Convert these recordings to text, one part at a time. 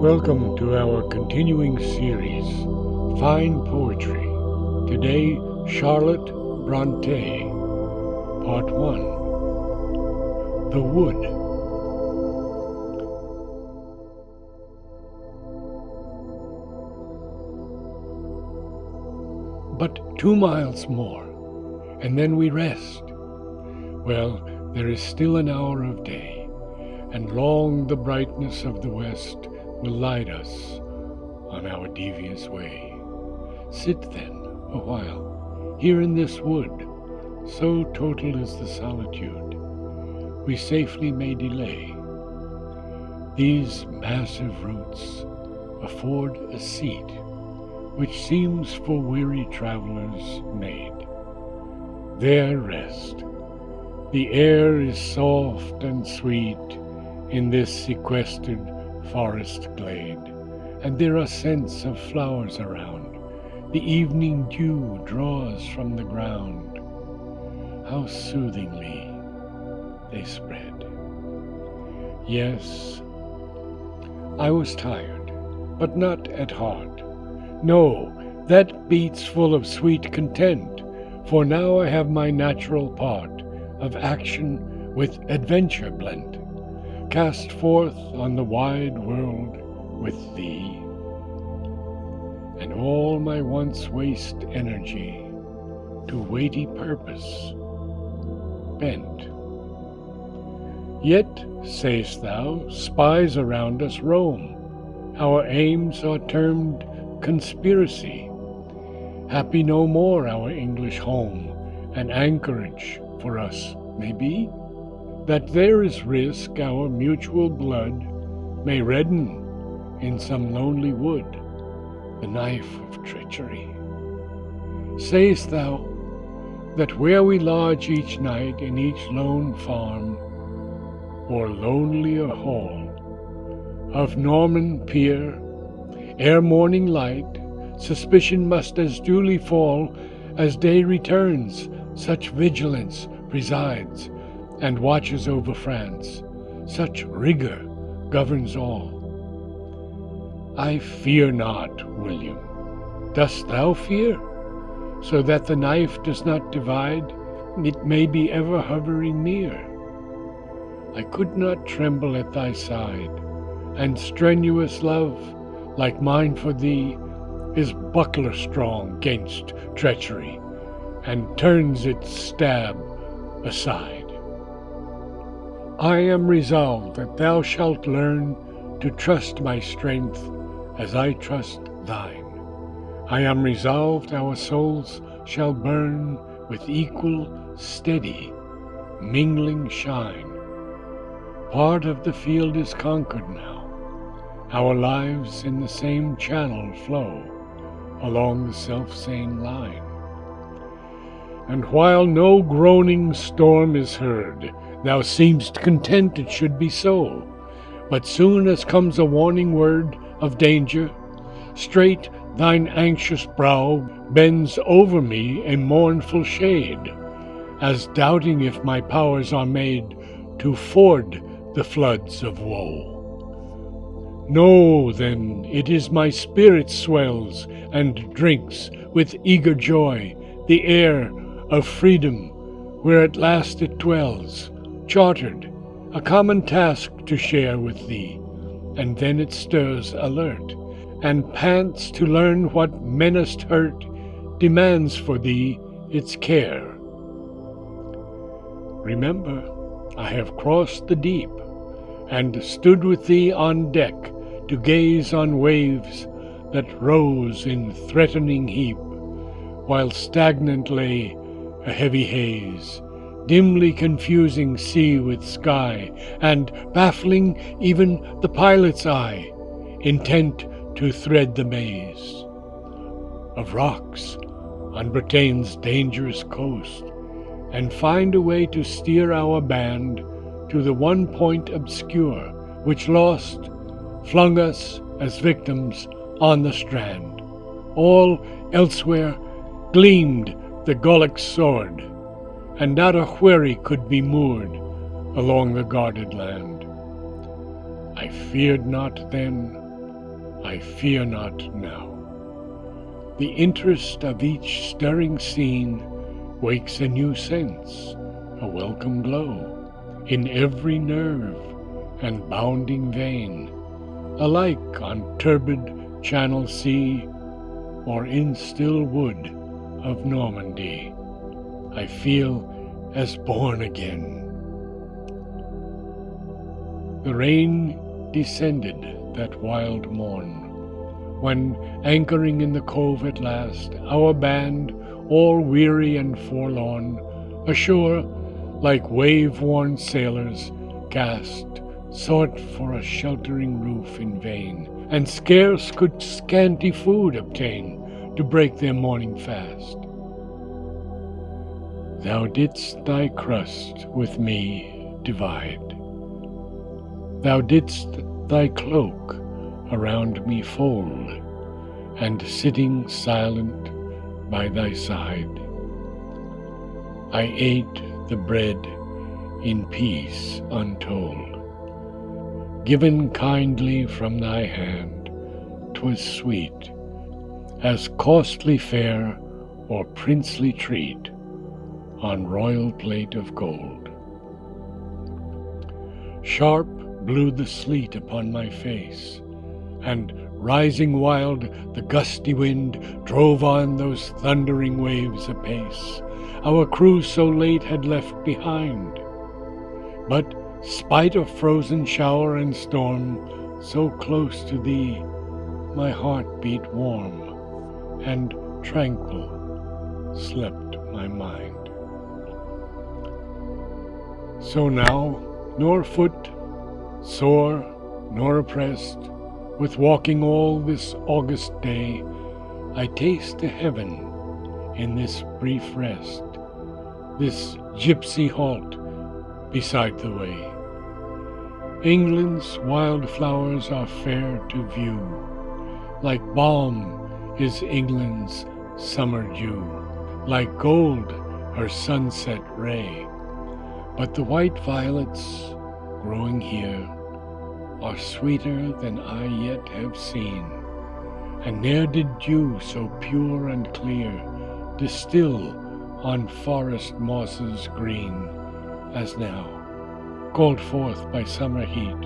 Welcome to our continuing series, Fine Poetry. Today, Charlotte Bronte, Part 1, The Wood. But 2 miles more, and then we rest. Well, there is still an hour of day, and long the brightness of the west will light us on our devious way. Sit then a while, here in this wood, so total is the solitude, we safely may delay. These massive roots afford a seat, which seems for weary travelers made. There rest. The air is soft and sweet in this sequestered forest glade, and there are scents of flowers around. The evening dew draws from the ground. How soothingly they spread. Yes, I was tired, but not at heart. No, that beats full of sweet content, for now I have my natural part of action with adventure blent, cast forth on the wide world with thee, and all my once waste energy to weighty purpose bent. Yet, say'st thou, spies around us roam, our aims are termed conspiracy. Happy no more our English home, an anchorage for us may be, that there is risk our mutual blood may redden in some lonely wood the knife of treachery. Say'st thou that where we lodge each night in each lone farm or lonelier hall of Norman pier, ere morning light, suspicion must as duly fall as day returns, such vigilance presides and watches over France, such rigor governs all. I fear not, William. Dost thou fear? So that the knife does not divide, it may be ever hovering near. I could not tremble at thy side, and strenuous love, like mine for thee, is buckler strong gainst treachery, and turns its stab aside. I am resolved that thou shalt learn to trust my strength as I trust thine. I am resolved our souls shall burn with equal, steady, mingling shine. Part of the field is conquered now. Our lives in the same channel flow along the self-same line. And while no groaning storm is heard, thou seemst content it should be so. But soon as comes a warning word of danger, straight thine anxious brow bends over me a mournful shade, as doubting if my powers are made to ford the floods of woe. Know, then, it is my spirit swells and drinks with eager joy the air of freedom where at last it dwells, chartered, a common task to share with thee, and then it stirs alert, and pants to learn what menaced hurt demands for thee its care. Remember, I have crossed the deep, and stood with thee on deck to gaze on waves that rose in threatening heap, while stagnant lay a heavy haze, dimly confusing sea with sky, and baffling even the pilot's eye, intent to thread the maze of rocks on Bretaigne's dangerous coast, and find a way to steer our band to the one point obscure, which lost, flung us as victims on the strand. All elsewhere gleamed the Gallic's sword, and not a wherry could be moored along the guarded land. I feared not then, I fear not now. The interest of each stirring scene wakes a new sense, a welcome glow, in every nerve and bounding vein, alike on turbid Channel sea or in still wood of Normandy. I feel as born again. The rain descended that wild morn, when, anchoring in the cove at last, our band, all weary and forlorn, ashore, like wave-worn sailors, cast, sought for a sheltering roof in vain, and scarce could scanty food obtain to break their morning fast. Thou didst thy crust with me divide. Thou didst thy cloak around me fold, and sitting silent by thy side, I ate the bread in peace untold. Given kindly from thy hand, 'twas sweet, as costly fare or princely treat on royal plate of gold. Sharp blew the sleet upon my face, and rising wild, the gusty wind drove on those thundering waves apace our crew so late had left behind. But, spite of frozen shower and storm, so close to thee, my heart beat warm, and tranquil slept my mind. So now, nor foot sore nor oppressed, with walking all this August day, I taste a heaven in this brief rest, this gypsy halt beside the way. England's wild flowers are fair to view, like balm is England's summer dew, like gold her sunset ray. But the white violets growing here are sweeter than I yet have seen, and ne'er did dew so pure and clear distill on forest mosses green as now, called forth by summer heat,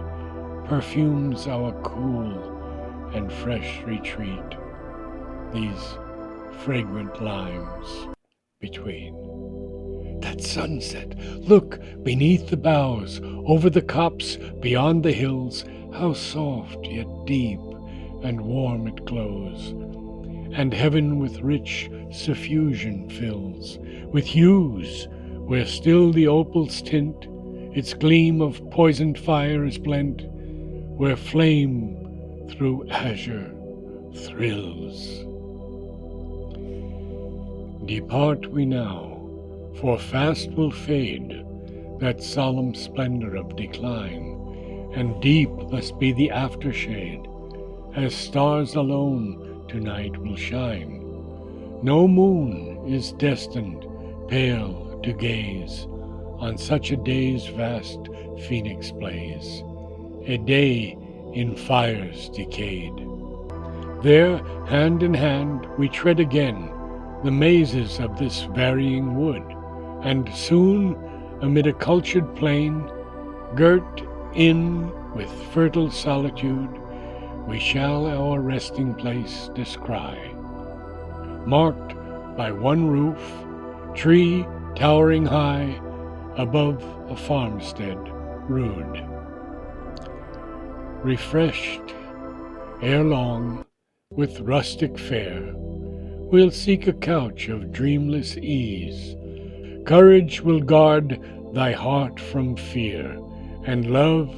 perfumes our cool and fresh retreat, these fragrant limes between. That sunset, look beneath the boughs, over the copse, beyond the hills, how soft yet deep and warm it glows, and heaven with rich suffusion fills, with hues where still the opal's tint, its gleam of poisoned fire is blent, where flame through azure thrills. Depart we now, for fast will fade that solemn splendor of decline, and deep must be the aftershade, as stars alone tonight will shine. No moon is destined pale to gaze on such a day's vast phoenix blaze, a day in fires decayed. There, hand in hand, we tread again the mazes of this varying wood, and soon, amid a cultured plain, girt in with fertile solitude, we shall our resting place descry, marked by one roof, tree towering high above a farmstead rude. Refreshed, ere long, with rustic fare, we'll seek a couch of dreamless ease. Courage will guard thy heart from fear, and love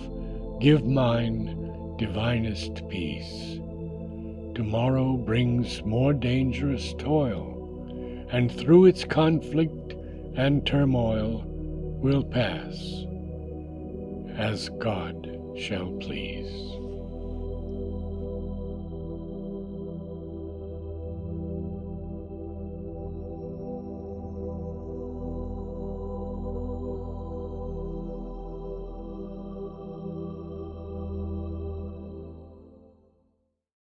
give mine divinest peace. Tomorrow brings more dangerous toil, and through its conflict and turmoil we'll pass, as God shall please.